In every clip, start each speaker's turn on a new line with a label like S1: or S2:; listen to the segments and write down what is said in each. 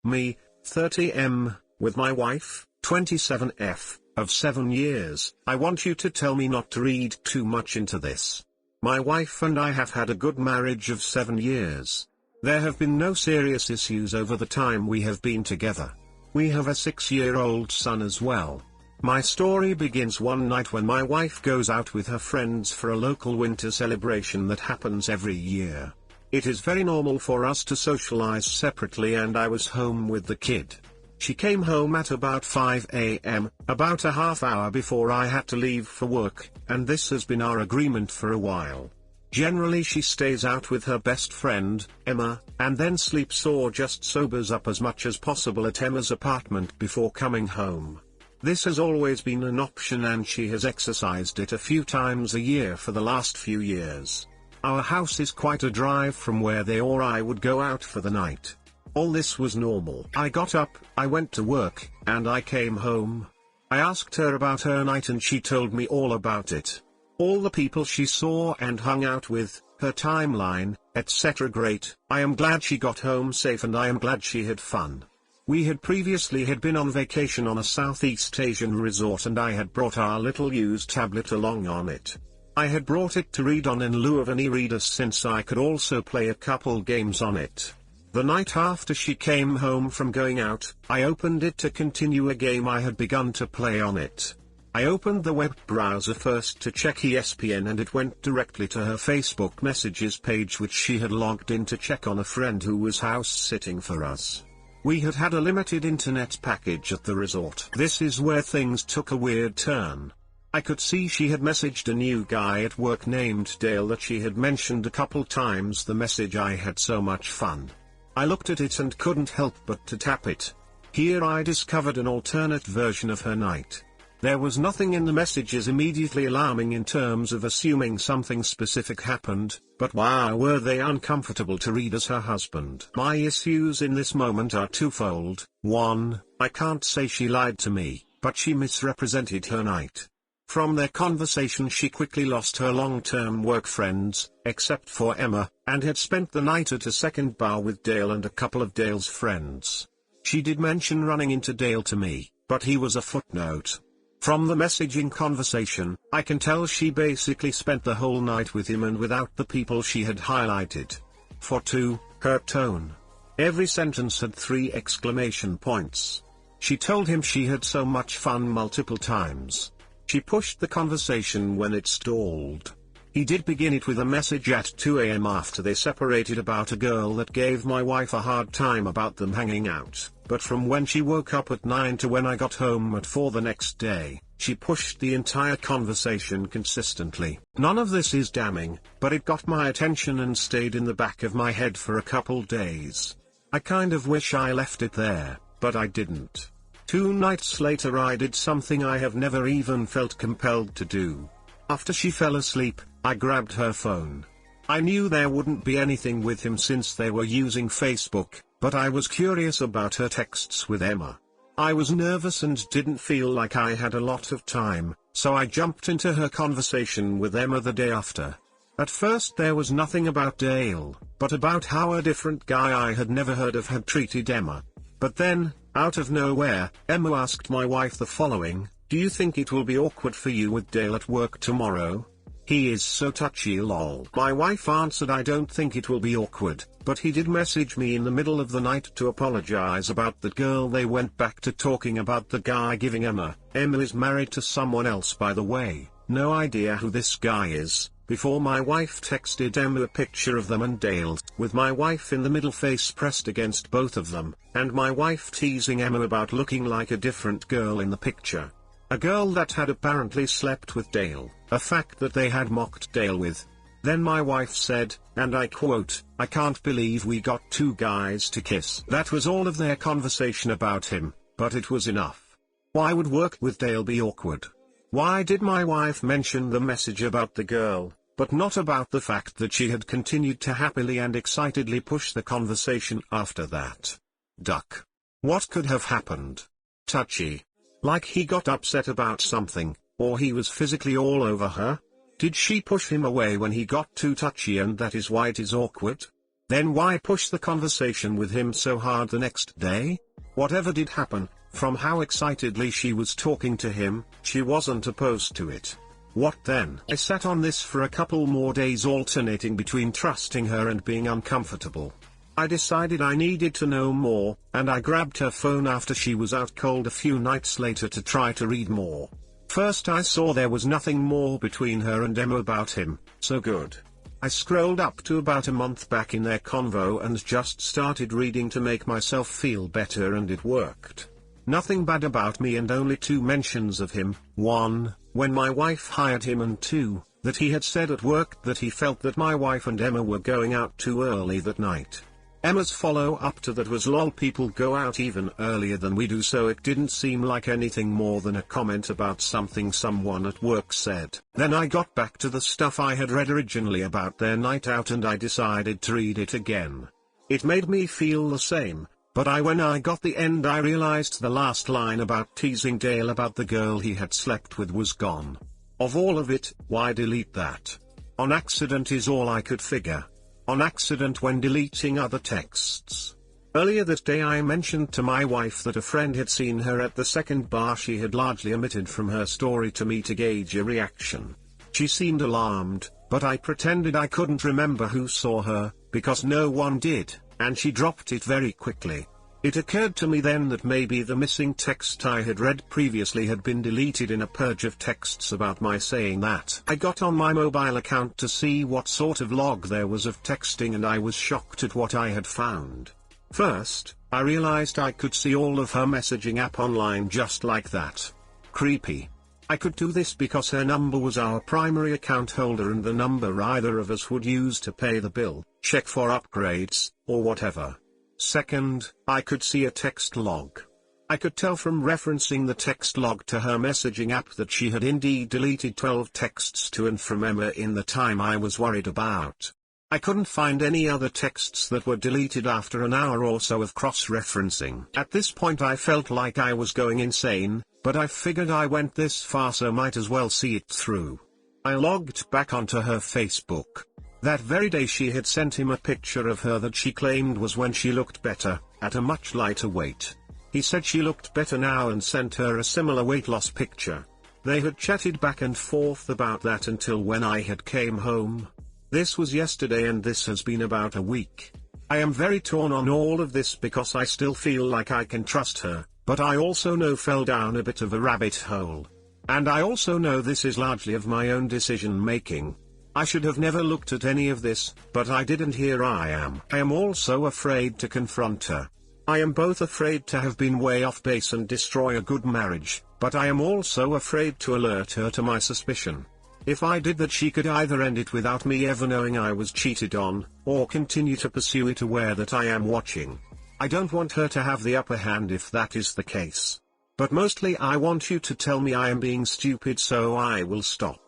S1: Me, 30M, with my wife, 27F, of 7 years. I want you to tell me not to read too much into this. My wife and I have had a good marriage of 7 years. There have been no serious issues over the time we have been together. We have a 6-year-old son as well. My story begins one night when my wife goes out with her friends for a local winter celebration that happens every year. It is very normal for us to socialize separately, and I was home with the kid. She came home at about 5 a.m., about a half hour before I had to leave for work, and this has been our agreement for a while. Generally she stays out with her best friend, Emma, and then sleeps or just sobers up as much as possible at Emma's apartment before coming home. This has always been an option, and she has exercised it a few times a year for the last few years. Our house is quite a drive from where they or I would go out for the night. All this was normal. I got up, I went to work, and I came home. I asked her about her night and she told me all about it. All the people she saw and hung out with, her timeline, etc. Great. I am glad she got home safe, and I am glad she had fun. We had previously been on vacation on a Southeast Asian resort, and I had brought our little used tablet along on it. I had brought it to read on in lieu of an e-reader since I could also play a couple games on it. The night after she came home from going out, I opened it to continue a game I had begun to play on it. I opened the web browser first to check ESPN, and it went directly to her Facebook messages page, which she had logged in to check on a friend who was house sitting for us. We had had a limited internet package at the resort. This is where things took a weird turn. I could see she had messaged a new guy at work named Dale that she had mentioned a couple times. The message, "I had so much fun." I looked at it and couldn't help but to tap it. Here I discovered an alternate version of her night. There was nothing in the messages immediately alarming in terms of assuming something specific happened, but wow, were they uncomfortable to read as her husband. My issues in this moment are twofold. 1, I can't say she lied to me, but she misrepresented her night. From their conversation she quickly lost her long-term work friends, except for Emma, and had spent the night at a second bar with Dale and a couple of Dale's friends. She did mention running into Dale to me, but he was a footnote. From the messaging conversation, I can tell she basically spent the whole night with him and without the people she had highlighted. For 2, her tone. Every sentence had 3 exclamation points. She told him she had so much fun multiple times. She pushed the conversation when it stalled. He did begin it with a message at 2 a.m. after they separated about a girl that gave my wife a hard time about them hanging out, but from when she woke up at 9 to when I got home at 4 the next day, she pushed the entire conversation consistently. None of this is damning, but it got my attention and stayed in the back of my head for a couple days. I kind of wish I left it there, but I didn't. 2 nights later I did something I have never even felt compelled to do. After she fell asleep, I grabbed her phone. I knew there wouldn't be anything with him since they were using Facebook, but I was curious about her texts with Emma. I was nervous and didn't feel like I had a lot of time, so I jumped into her conversation with Emma the day after. At first there was nothing about Dale, but about how a different guy I had never heard of had treated Emma. But then, out of nowhere, Emma asked my wife the following: "Do you think it will be awkward for you with Dale at work tomorrow? He is so touchy lol." My wife answered, "I don't think it will be awkward, but he did message me in the middle of the night to apologize about the girl." They went back to talking about the guy giving Emma. Emma is married to someone else, by the way, no idea who this guy is. Before my wife texted Emma a picture of them and Dale, with my wife in the middle, face pressed against both of them, and my wife teasing Emma about looking like a different girl in the picture. A girl that had apparently slept with Dale, a fact that they had mocked Dale with. Then my wife said, and I quote, "I can't believe we got 2 guys to kiss." That was all of their conversation about him, but it was enough. Why would work with Dale be awkward? Why did my wife mention the message about the girl, but not about the fact that she had continued to happily and excitedly push the conversation after that? Duck. What could have happened? Touchy. Like he got upset about something, or he was physically all over her? Did she push him away when he got too touchy and that is why it is awkward? Then why push the conversation with him so hard the next day? Whatever did happen, from how excitedly she was talking to him, she wasn't opposed to it. What then? I sat on this for a couple more days, alternating between trusting her and being uncomfortable. I decided I needed to know more, and I grabbed her phone after she was out cold a few nights later to try to read more. First I saw there was nothing more between her and Emma about him, so good. I scrolled up to about a month back in their convo and just started reading to make myself feel better, and it worked. Nothing bad about me and only 2 mentions of him, 1, when my wife hired him, and 2, that he had said at work that he felt that my wife and Emma were going out too early that night. Emma's follow-up to that was lol, people go out even earlier than we do, so it didn't seem like anything more than a comment about something someone at work said. Then I got back to the stuff I had read originally about their night out and I decided to read it again. It made me feel the same, but when I got the end I realized the last line about teasing Dale about the girl he had slept with was gone. Of all of it, why delete that? On accident is all I could figure. On accident when deleting other texts. Earlier that day I mentioned to my wife that a friend had seen her at the second bar she had largely omitted from her story to me to gauge a reaction. She seemed alarmed, but I pretended I couldn't remember who saw her, because no one did, and she dropped it very quickly. It occurred to me then that maybe the missing text I had read previously had been deleted in a purge of texts about my saying that. I got on my mobile account to see what sort of log there was of texting, and I was shocked at what I had found. First, I realized I could see all of her messaging app online just like that. Creepy. I could do this because her number was our primary account holder and the number either of us would use to pay the bill, check for upgrades, or whatever. Second, I could see a text log. I could tell from referencing the text log to her messaging app that she had indeed deleted 12 texts to and from Emma in the time I was worried about. I couldn't find any other texts that were deleted after an hour or so of cross-referencing. At this point I felt like I was going insane, but I figured I went this far so might as well see it through. I logged back onto her Facebook. That very day she had sent him a picture of her that she claimed was when she looked better, at a much lighter weight. He said she looked better now and sent her a similar weight loss picture. They had chatted back and forth about that until when I had came home. This was yesterday and this has been about a week. I am very torn on all of this because I still feel like I can trust her, but I also know fell down a bit of a rabbit hole. And I also know this is largely of my own decision making. I should have never looked at any of this, but I did, and here I am. I am also afraid to confront her. I am both afraid to have been way off base and destroy a good marriage, but I am also afraid to alert her to my suspicion. If I did that, she could either end it without me ever knowing I was cheated on, or continue to pursue it aware that I am watching. I don't want her to have the upper hand if that is the case. But mostly I want you to tell me I am being stupid so I will stop.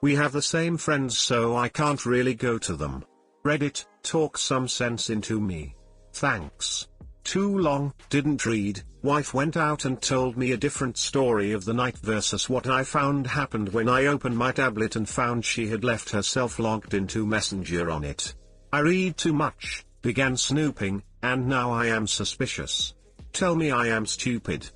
S1: We have the same friends so I can't really go to them. Reddit, talk some sense into me. Thanks. Too long, didn't read. Wife went out and told me a different story of the night versus what I found happened when I opened my tablet and found she had left herself logged into Messenger on it. I read too much, began snooping, and now I am suspicious. Tell me I am stupid.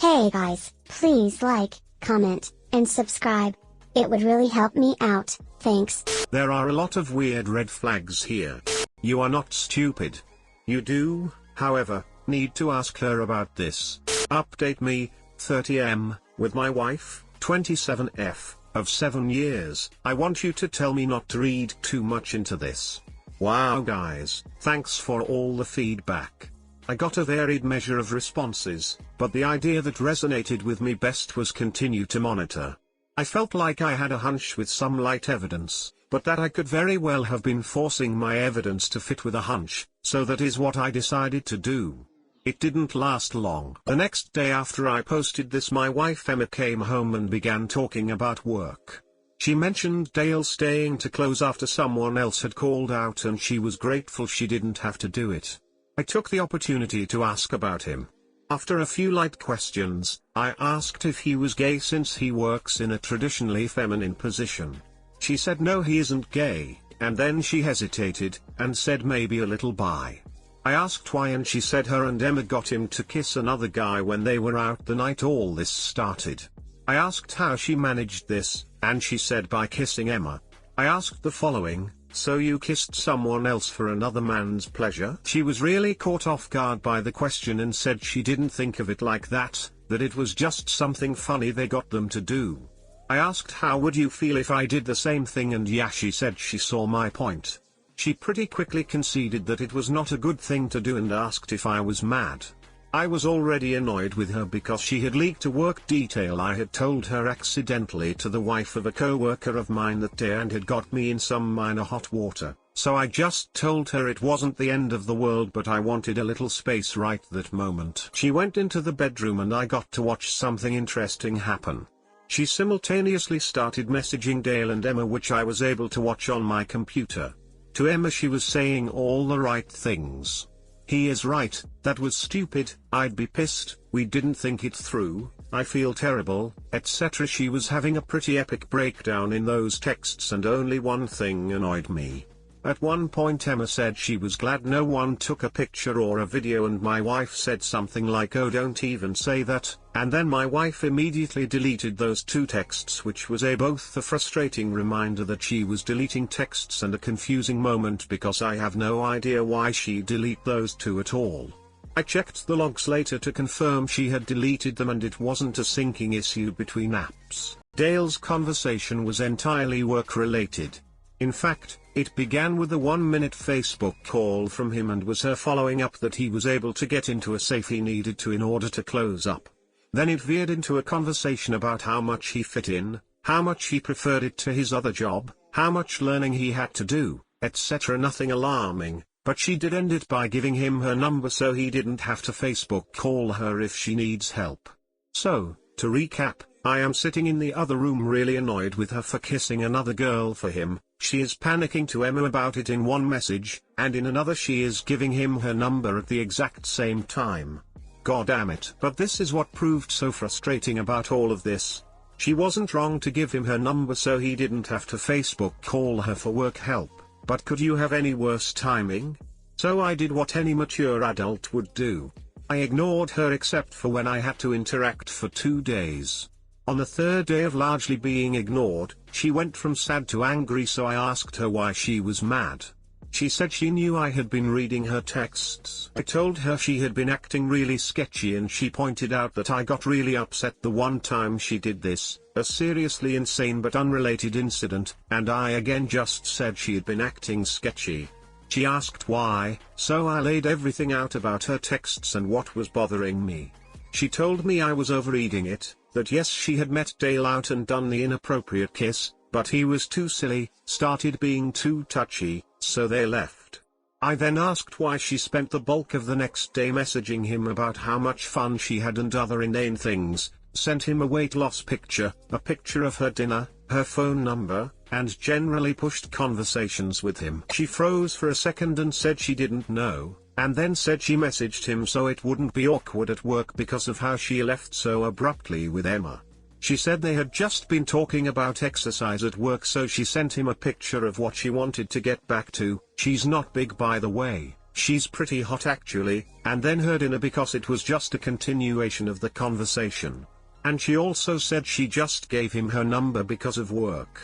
S2: Hey guys, please like, comment, and subscribe. It would really help me out, thanks.
S1: There are a lot of weird red flags here. You are not stupid. You do, however, need to ask her about this. Update me, 30M, with my wife, 27F, of 7 years. I want you to tell me not to read too much into this. Wow guys, thanks for all the feedback. I got a varied measure of responses, but the idea that resonated with me best was continue to monitor. I felt like I had a hunch with some light evidence, but that I could very well have been forcing my evidence to fit with a hunch, so that is what I decided to do. It didn't last long. The next day after I posted this, my wife Emma came home and began talking about work. She mentioned Dale staying to close after someone else had called out and she was grateful she didn't have to do it. I took the opportunity to ask about him. After a few light questions, I asked if he was gay since he works in a traditionally feminine position. She said no, he isn't gay, and then she hesitated, and said maybe a little bi. I asked why and she said her and Emma got him to kiss another guy when they were out the night all this started. I asked how she managed this, and she said by kissing Emma. I asked the following, so you kissed someone else for another man's pleasure? She was really caught off guard by the question and said she didn't think of it like that it was just something funny they got them to do. I asked how would you feel if I did the same thing, and yeah, she said she saw my point. She pretty quickly conceded that it was not a good thing to do and asked if I was mad. I was already annoyed with her because she had leaked a work detail I had told her accidentally to the wife of a co-worker of mine that day and had got me in some minor hot water, so I just told her it wasn't the end of the world but I wanted a little space right that moment. She went into the bedroom and I got to watch something interesting happen. She simultaneously started messaging Dale and Emma, which I was able to watch on my computer. To Emma she was saying all the right things. He is right, that was stupid, I'd be pissed, we didn't think it through, I feel terrible, etc. She was having a pretty epic breakdown in those texts and only one thing annoyed me. At one point Emma said she was glad no one took a picture or a video, and my wife said something like, oh don't even say that, and then my wife immediately deleted those two texts, which was both a frustrating reminder that she was deleting texts and a confusing moment because I have no idea why she delete those two at all. I checked the logs later to confirm she had deleted them and it wasn't a syncing issue between apps. Dale's conversation was entirely work related. In fact, it began with a 1-minute Facebook call from him and was her following up that he was able to get into a safe he needed to in order to close up. Then it veered into a conversation about how much he fit in, how much he preferred it to his other job, how much learning he had to do, etc. Nothing alarming, but she did end it by giving him her number so he didn't have to Facebook call her if she needs help. So, to recap, I am sitting in the other room really annoyed with her for kissing another girl for him. She is panicking to Emma about it in one message, and in another she is giving him her number at the exact same time. God damn it. But this is what proved so frustrating about all of this. She wasn't wrong to give him her number so he didn't have to Facebook call her for work help, but could you have any worse timing? So I did what any mature adult would do. I ignored her except for when I had to interact for 2 days. On the third day of largely being ignored, she went from sad to angry, so I asked her why she was mad. She said she knew I had been reading her texts. I told her she had been acting really sketchy and she pointed out that I got really upset the one time she did this, a seriously insane but unrelated incident, and I again just said she had been acting sketchy. She asked why, so I laid everything out about her texts and what was bothering me. She told me I was overreading it, that yes, she had met Dale out and done the inappropriate kiss, but he was too silly, started being too touchy, so they left. I then asked why she spent the bulk of the next day messaging him about how much fun she had and other inane things, sent him a weight loss picture, a picture of her dinner, her phone number, and generally pushed conversations with him. She froze for a second and said she didn't know, and then said she messaged him so it wouldn't be awkward at work because of how she left so abruptly with Emma. She said they had just been talking about exercise at work, so she sent him a picture of what she wanted to get back to. She's not big, by the way, she's pretty hot actually, and then her dinner because it was just a continuation of the conversation. And she also said she just gave him her number because of work.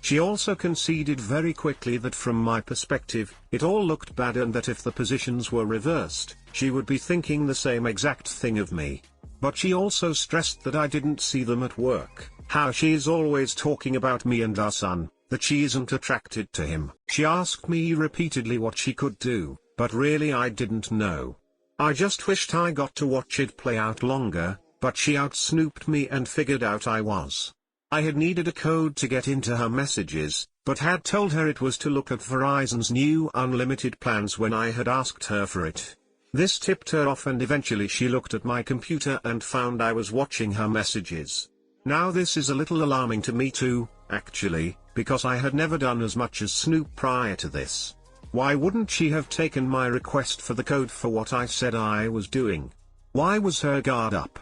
S1: She also conceded very quickly that from my perspective, it all looked bad and that if the positions were reversed, she would be thinking the same exact thing of me. But she also stressed that I didn't see them at work, how she is always talking about me and our son, that she isn't attracted to him. She asked me repeatedly what she could do, but really I didn't know. I just wished I got to watch it play out longer, but she out-snooped me and figured out I was. I had needed a code to get into her messages, but had told her it was to look at Verizon's new unlimited plans when I had asked her for it. This tipped her off and eventually she looked at my computer and found I was watching her messages. Now this is a little alarming to me too, actually, because I had never done as much as snoop prior to this. Why wouldn't she have taken my request for the code for what I said I was doing? Why was her guard up?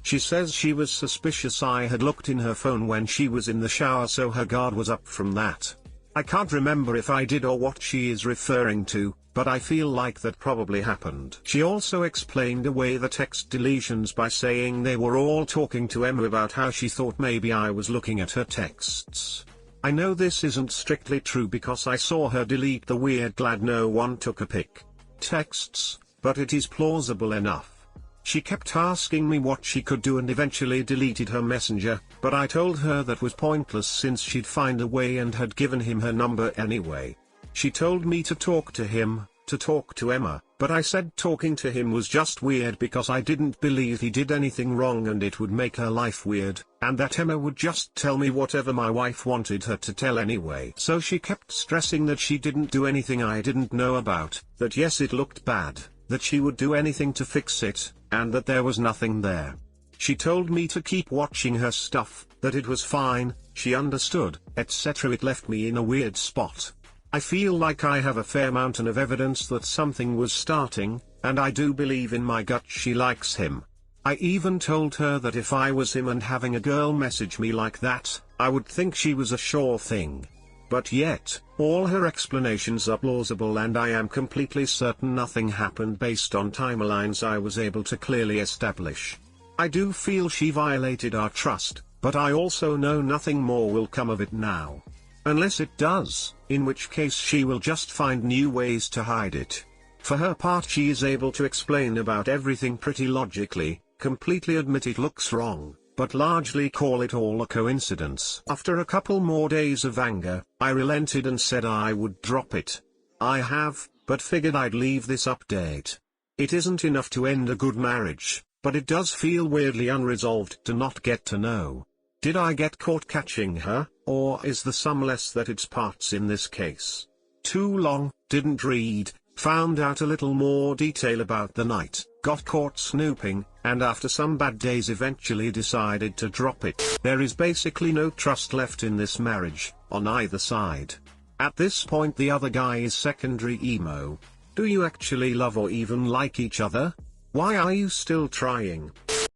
S1: She says she was suspicious I had looked in her phone when she was in the shower, so her guard was up from that. I can't remember if I did or what she is referring to, but I feel like that probably happened. She also explained away the text deletions by saying they were all talking to Emma about how she thought maybe I was looking at her texts. I know this isn't strictly true because I saw her delete the weird glad no one took a pic texts, but it is plausible enough. She kept asking me what she could do and eventually deleted her messenger, but I told her that was pointless since she'd find a way and had given him her number anyway. She told me to talk to him, to talk to Emma, but I said talking to him was just weird because I didn't believe he did anything wrong and it would make her life weird, and that Emma would just tell me whatever my wife wanted her to tell anyway. So she kept stressing that she didn't do anything I didn't know about, that yes it looked bad, that she would do anything to fix it, and that there was nothing there. She told me to keep watching her stuff, that it was fine, she understood, etc. It left me in a weird spot. I feel like I have a fair mountain of evidence that something was starting, and I do believe in my gut she likes him. I even told her that if I was him and having a girl message me like that, I would think she was a sure thing. But yet, all her explanations are plausible and I am completely certain nothing happened based on timelines I was able to clearly establish. I do feel she violated our trust, but I also know nothing more will come of it now. Unless it does, in which case she will just find new ways to hide it. For her part she is able to explain about everything pretty logically, completely admit it looks wrong, but largely call it all a coincidence. After a couple more days of anger, I relented and said I would drop it. I have, but figured I'd leave this update. It isn't enough to end a good marriage, but it does feel weirdly unresolved to not get to know. Did I get caught catching her, or is the sum less that its parts in this case? Too long, didn't read, found out a little more detail about the night, got caught snooping, and after some bad days eventually decided to drop it. There is basically no trust left in this marriage, on either side. At this point the other guy is secondary emo. Do you actually love or even like each other? Why are you still trying?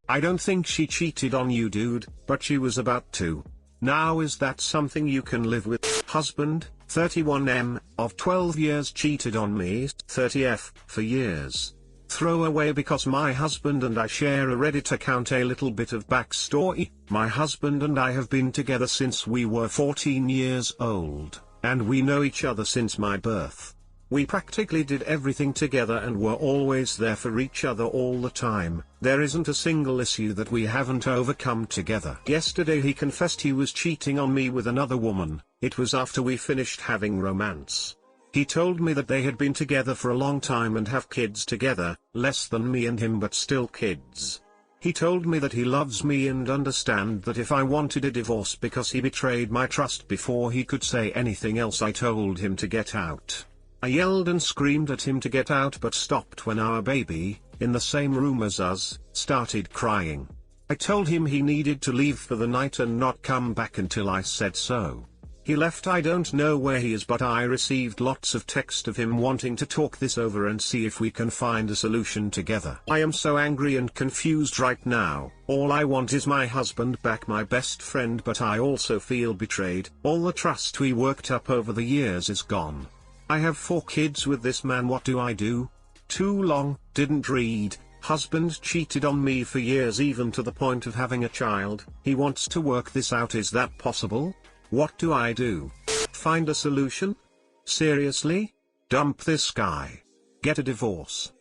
S1: I don't think she cheated on you dude, but she was about to. Now is that something you can live with? Husband, 31M, of 12 years cheated on me, 30F, for years. Throw away because my husband and I share a Reddit account. A little bit of backstory, my husband and I have been together since we were 14 years old, and we know each other since my birth. We practically did everything together and were always there for each other all the time. There isn't a single issue that we haven't overcome together. Yesterday he confessed he was cheating on me with another woman. It was after we finished having romance. He told me that they had been together for a long time and have kids together, less than me and him but still kids. He told me that he loves me and understand that if I wanted a divorce because he betrayed my trust before he could say anything else. I told him to get out. I yelled and screamed at him to get out but stopped when our baby, in the same room as us, started crying. I told him he needed to leave for the night and not come back until I said so. He left. I don't know where he is, but I received lots of text of him wanting to talk this over and see if we can find a solution together. I am so angry and confused right now. All I want is my husband back, my best friend, but I also feel betrayed. All the trust we worked up over the years is gone. I have 4 kids with this man. What do I do? Too long, didn't read. Husband cheated on me for years, even to the point of having a child. He wants to work this out. Is that possible? What do I do? Find a solution? Seriously? Dump this guy. Get a divorce.